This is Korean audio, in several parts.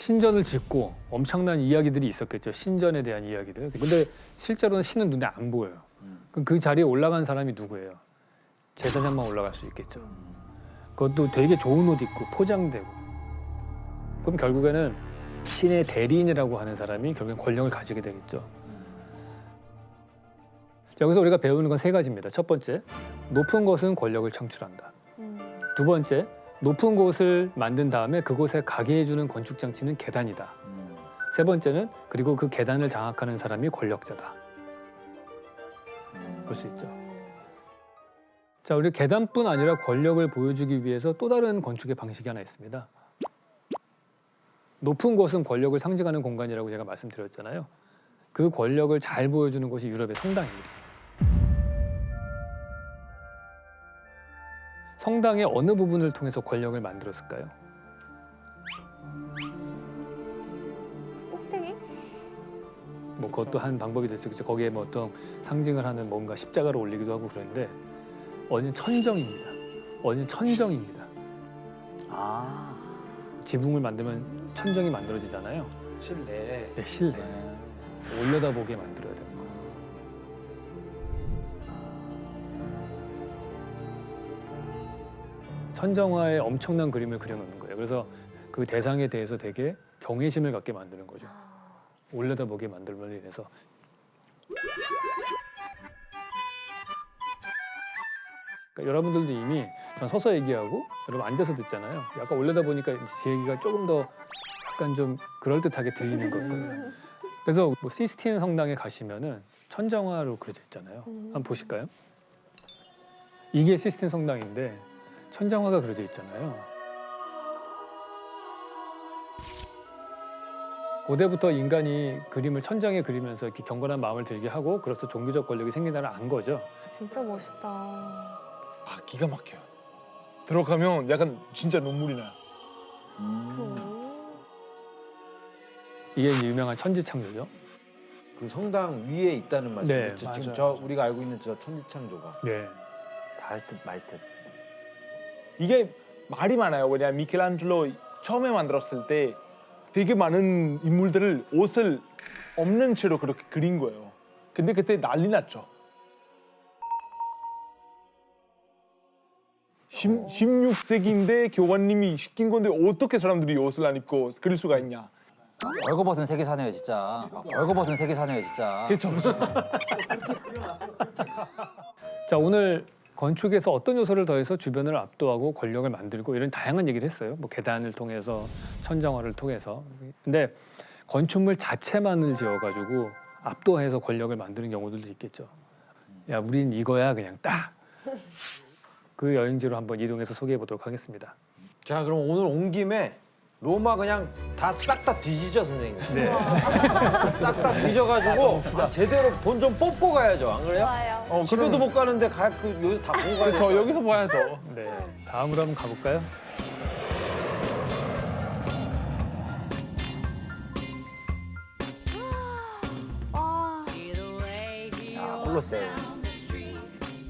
신전을 짓고 엄청난 이야기들이 있었겠죠. 신전에 대한 이야기들. 근데 실제로는 신은 눈에 안 보여요. 그럼 그 자리에 올라간 사람이 누구예요? 제사장만 올라갈 수 있겠죠. 그것도 되게 좋은 옷 입고 포장되고. 그럼 결국에는 신의 대리인이라고 하는 사람이 결국엔 권력을 가지게 되겠죠. 자, 여기서 우리가 배우는 건 세 가지입니다. 첫 번째, 높은 곳은 권력을 창출한다. 두 번째, 높은 곳을 만든 다음에 그곳에 가게 해주는 건축 장치는 계단이다. 세 번째는 그리고 그 계단을 장악하는 사람이 권력자다. 볼 수 있죠. 자, 우리 계단뿐 아니라 권력을 보여주기 위해서 또 다른 건축의 방식이 하나 있습니다. 높은 곳은 권력을 상징하는 공간이라고 제가 말씀드렸잖아요. 그 권력을 잘 보여주는 곳이 유럽의 성당입니다. 성당의 어느 부분을 통해서 권력을 만들었을까요? 꼭대기? 뭐 그것도 한 방법이 될 수 있겠죠. 거기에 뭐 어떤 상징을 하는 뭔가 십자가를 올리기도 하고 그러는데 어디는 천정입니다. 어디는 천정입니다. 아, 지붕을 만들면 천정이 만들어지잖아요. 실내. 네, 실내. 올려다보게 만들어야 되는 거예요. 천정화에 엄청난 그림을 그려놓는 거예요. 그래서 그 대상에 대해서 되게 경외심을 갖게 만드는 거죠. 올려다보게 만들므로 인해서. 그러니까 여러분들도 이미 전 서서 얘기하고 여러분 앉아서 듣잖아요. 약간 올려다보니까 제 얘기가 조금 더 약간 좀 그럴듯하게 들리는 거예요. 그래서 뭐 시스틴 성당에 가시면은 천정화로 그려져 있잖아요. 한번 보실까요? 이게 시스틴 성당인데 천정화가 그려져 있잖아요. 고대부터 인간이 그림을 천장에 그리면서 이렇게 경건한 마음을 들게 하고 그래서 종교적 권력이 생긴다는 안 거죠. 진짜 멋있다. 아, 기가 막혀요. 들어가면 약간 진짜 눈물이 나요. 이게 이제 유명한 천지창조죠. 그 성당 위에 있다는 네, 말씀이죠. 맞아요. 지금 저 우리가 알고 있는 저 천지창조가. 네. 달 듯 말 듯. 이게 말이 많아요. 왜냐면 미켈란젤로 처음에 만들었을 때 되게 많은 인물들을 옷을 없는 채로 그렇게 그린 거예요. 근데 그때 난리 났죠. 16세기인데 교관님이 시킨 건데 어떻게 사람들이 옷을 안 입고 그릴 수가 있냐. 벌거벗은 세계 사네요 진짜. 벌거벗은 세계 사네요 진짜. 그렇죠. 자, 오늘 건축에서 어떤 요소를 더해서 주변을 압도하고 권력을 만들고 이런 다양한 얘기를 했어요. 뭐 계단을 통해서 천정화를 통해서. 근데 건축물 자체만을 지어가지고 압도해서 권력을 만드는 경우들도 있겠죠. 야, 우린 이거야 그냥 딱. 그 여행지로 한번 이동해서 소개해 보도록 하겠습니다. 자, 그럼 오늘 온 김에 로마 그냥 다 싹 다 뒤지죠, 선생님. 네. 싹 다 뒤져가지고 제대로 본 좀 뽑고 가야죠, 안 그래요? 좋아요. 집에도 못 가는데 여기서 다 보고 가야죠. 그렇죠. 여기서 봐야죠. 네. 다음으로 한번 가볼까요? 와, 야, 콜로세움.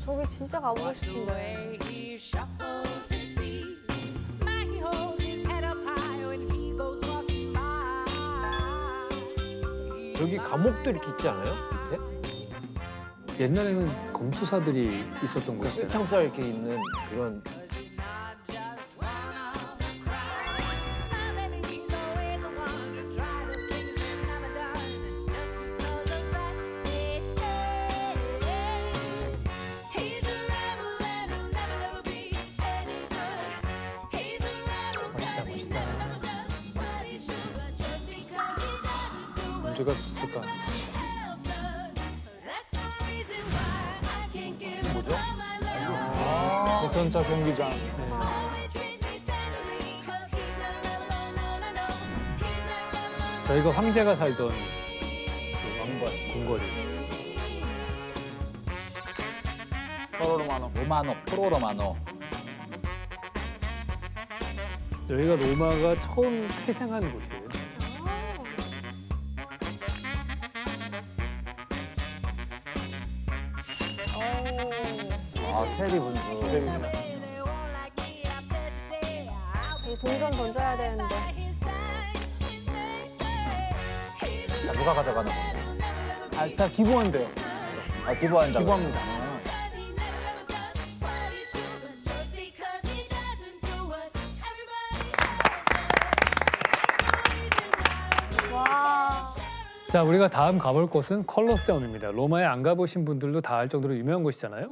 저기 진짜 가보고 싶은데. 여기 감옥도 이렇게 있지 않아요? 밑에? 옛날에는 검투사들이 있었던 그 곳이잖아요. 쇠창살 이렇게 있는 그런. 멋있다, 멋있다. 언제가 있을까? 뭐죠? 대전차 경기장. 저희가 황제가 살던 그 왕관, 궁궐이. 서로로마노. 로마노, 프로로마노. 여기가 로마가 처음 태생한 곳이에요. 아, 테리 분수. 이 동전 던져야 되는데. 누가 가져가는 거? 다 기부한대요. 아, 기부한다. 기부합니다. 와. 자, 우리가 다음 가볼 곳은 콜로세움입니다. 로마에 안 가보신 분들도 다 알 정도로 유명한 곳이잖아요.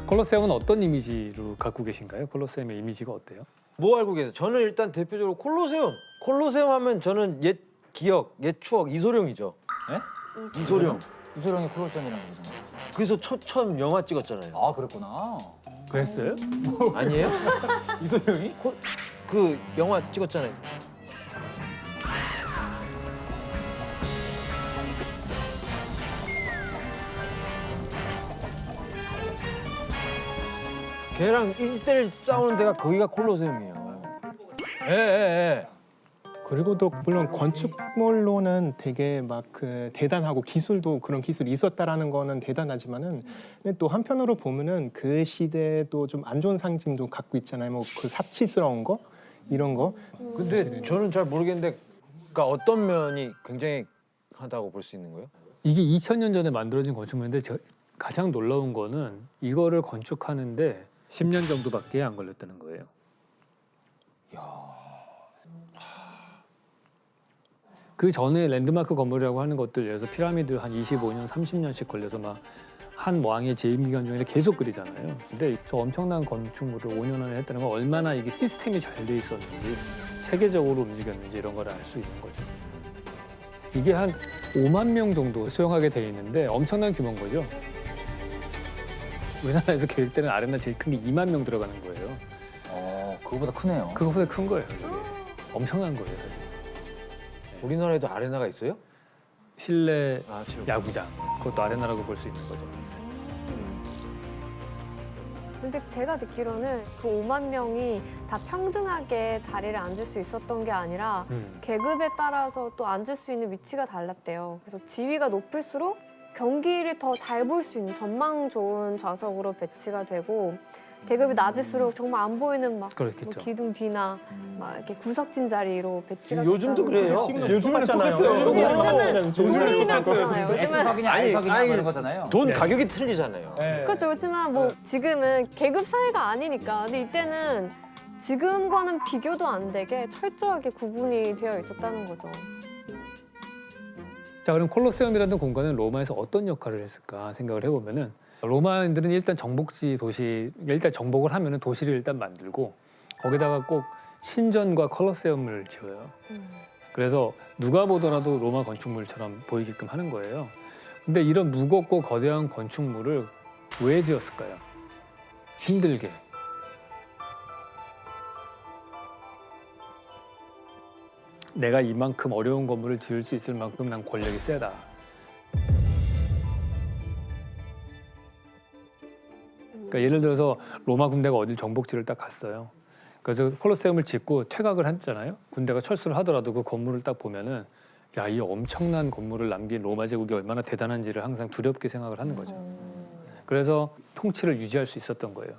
콜로세움은 어떤 이미지로 갖고 계신가요? 콜로세움의 이미지가 어때요? 뭐 알고 계세요? 저는 일단 대표적으로 콜로세움. 콜로세움 하면 저는 옛 기억, 옛 추억 이소룡이죠. 예? 이소룡. 이소룡이 콜로세움이라는 거잖아. 그래서 처음 영화 찍었잖아요. 아, 그랬구나. 그랬어요? 아니에요? 이소룡이? 그 영화 찍었잖아요. 걔랑 1대1 싸우는 데가 거기가 콜로세움이에요. 예. 그리고 또 물론 건축물로는 되게 막 그 대단하고 기술도 그런 기술이 있었다라는 거는 대단하지만은 근데 또 한편으로 보면은 그 시대에도 좀 안 좋은 상징도 갖고 있잖아요. 뭐 그 사치스러운 거 이런 거. 근데 저는 잘 모르겠는데 그러니까 어떤 면이 굉장히 하다고 볼 수 있는 거예요? 이게 2000년 전에 만들어진 건축물인데 가장 놀라운 거는 이거를 건축하는데 10년 정도밖에 안 걸렸다는 거예요. 그 전에 랜드마크 건물이라고 하는 것들, 예를 들어서 피라미드 한 25년, 30년씩 걸려서 막 한 왕의 재임 기간 중에 계속 그리잖아요. 근데 저 엄청난 건축물을 5년 안에 했다는 건 얼마나 이게 시스템이 잘 돼 있었는지, 체계적으로 움직였는지 이런 걸 알 수 있는 거죠. 이게 한 5만 명 정도 수용하게 돼 있는데 엄청난 규모인 거죠. 우리나라에서 계획되는 아레나 제일 큰 게 2만 명 들어가는 거예요. 그거보다 크네요. 그거보다 큰 거예요. 이게. 엄청난 거예요. 사실. 우리나라에도 아레나가 있어요? 실내 지금. 야구장, 그것도 아레나라고 볼 수 있는 거죠. 근데 제가 듣기로는 그 5만 명이 다 평등하게 자리를 앉을 수 있었던 게 아니라 계급에 따라서 또 앉을 수 있는 위치가 달랐대요. 그래서 지위가 높을수록 경기를 더 잘 볼 수 있는 전망 좋은 좌석으로 배치가 되고 계급이 낮을수록 정말 안 보이는 막 그렇겠죠. 뭐 기둥 뒤나 막 이렇게 구석진 자리로 배치가 요즘도 됐다고. 그래요. 지금 요즘은 똑같아요. 요즘은 돈이면 그렇잖아요. 요즘은 X석이냐 아니, I석이냐 아니, 그런 거잖아요. 돈 네. 가격이 틀리잖아요. 그렇죠. 그렇지만 뭐 지금은 계급 사회가 아니니까. 근데 이때는 지금과는 비교도 안 되게 철저하게 구분이 되어 있었다는 거죠. 자, 그럼 콜로세움이라는 공간은 로마에서 어떤 역할을 했을까 생각을 해보면은 로마인들은 일단 정복지 도시, 일단 정복을 하면은 도시를 일단 만들고 거기다가 꼭 신전과 콜로세움을 지어요. 그래서 누가 보더라도 로마 건축물처럼 보이게끔 하는 거예요. 근데 이런 무겁고 거대한 건축물을 왜 지었을까요? 힘들게. 내가 이만큼 어려운 건물을 지을 수 있을 만큼 난 권력이 세다. 그러니까 예를 들어서 로마 군대가 어딜 정복지를 딱 갔어요. 그래서 콜로세움을 짓고 퇴각을 했잖아요. 군대가 철수를 하더라도 그 건물을 딱 보면은 야, 이 엄청난 건물을 남긴 로마 제국이 얼마나 대단한지를 항상 두렵게 생각을 하는 거죠. 그래서 통치를 유지할 수 있었던 거예요.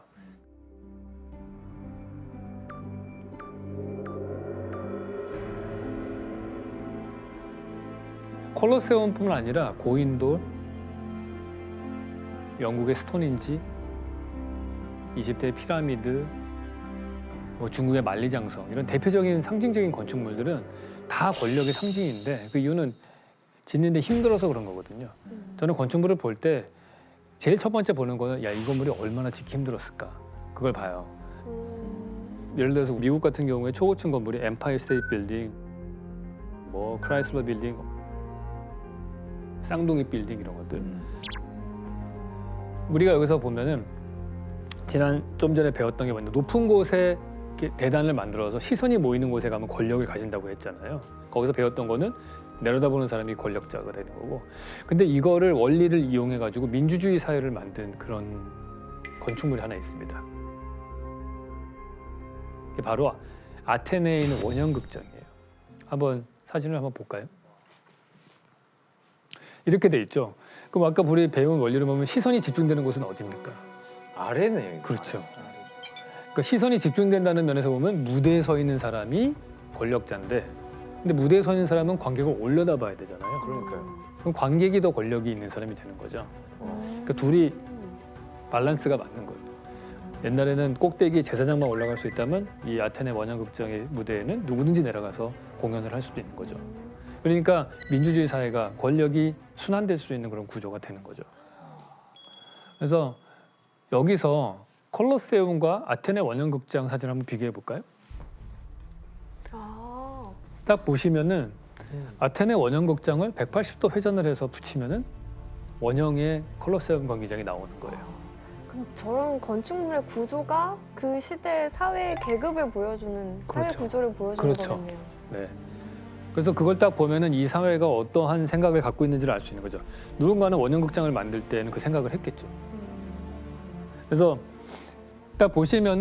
콜로세움뿐만 아니라 고인돌, 영국의 스톤인지, 이집트의 피라미드, 뭐 중국의 만리장성 이런 대표적인 상징적인 건축물들은 다 권력의 상징인데 그 이유는 짓는데 힘들어서 그런 거거든요. 저는 건축물을 볼 때 제일 첫 번째 보는 거는 야, 이 건물이 얼마나 짓기 힘들었을까 그걸 봐요. 예를 들어서 미국 같은 경우에 초고층 건물이 엠파이어 스테이트 빌딩, 뭐 크라이슬러 빌딩, 쌍둥이 빌딩 이런 것들. 우리가 여기서 보면은 지난 좀 전에 배웠던 게 뭐냐면 높은 곳에 이렇게 대단을 만들어서 시선이 모이는 곳에 가면 권력을 가진다고 했잖아요. 거기서 배웠던 거는 내려다보는 사람이 권력자가 되는 거고. 근데 이거를 원리를 이용해 가지고 민주주의 사회를 만든 그런 건축물이 하나 있습니다. 이게 바로 아테네에 있는 원형극장이에요. 한번 사진을 한번 볼까요? 이렇게 돼 있죠. 그럼 아까 우리 배운 원리를 보면 시선이 집중되는 곳은 어디입니까? 아래네. 그렇죠. 그러니까 시선이 집중된다는 면에서 보면 무대에 서 있는 사람이 권력자인데, 근데 무대에 서 있는 사람은 관객을 올려다봐야 되잖아요. 그러니까요. 그럼 관객이 더 권력이 있는 사람이 되는 거죠. 그러니까 둘이 밸런스가 맞는 거예요. 옛날에는 꼭대기 제사장만 올라갈 수 있다면 이 아테네 원형극장의 무대에는 누구든지 내려가서 공연을 할 수도 있는 거죠. 그러니까 민주주의 사회가 권력이 순환될 수 있는 그런 구조가 되는 거죠. 그래서 여기서 콜로세움과 아테네 원형극장 사진 한번 비교해 볼까요? 아, 딱 보시면은 아테네 원형극장을 180도 회전을 해서 붙이면은 원형의 콜로세움 경기장이 나오는 거예요. 그럼 저런 건축물의 구조가 그 시대의 사회의 계급을 보여주는 사회 그렇죠. 구조를 보여주는 그렇죠. 거겠네요. 네. 그래서 그걸 딱 보면은 이 사회가 어떠한 생각을 갖고 있는지를 알 수 있는 거죠. 누군가는 원형극장을 만들 때는 그 생각을 했겠죠. 그래서 딱 보시면은